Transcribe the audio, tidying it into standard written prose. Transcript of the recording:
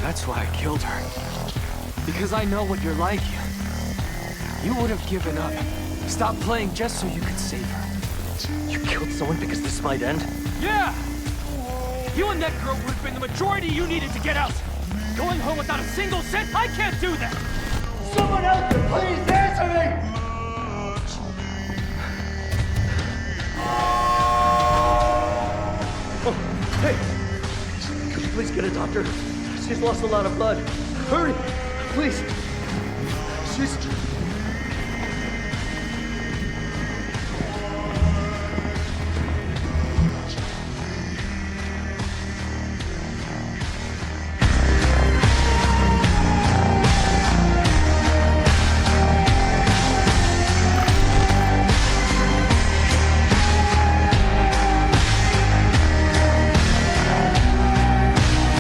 That's why I killed her. Because I know what you're like. You would have given up. Stopped playing just so you could save her. You killed someone because this might end? Yeah! You and that girl would have been the majority you needed to get out. Going home without a single cent, I can't do that! Someone else, please answer me! Oh, hey! Could you please get a doctor? She's lost a lot of blood. Hurry! Please! She's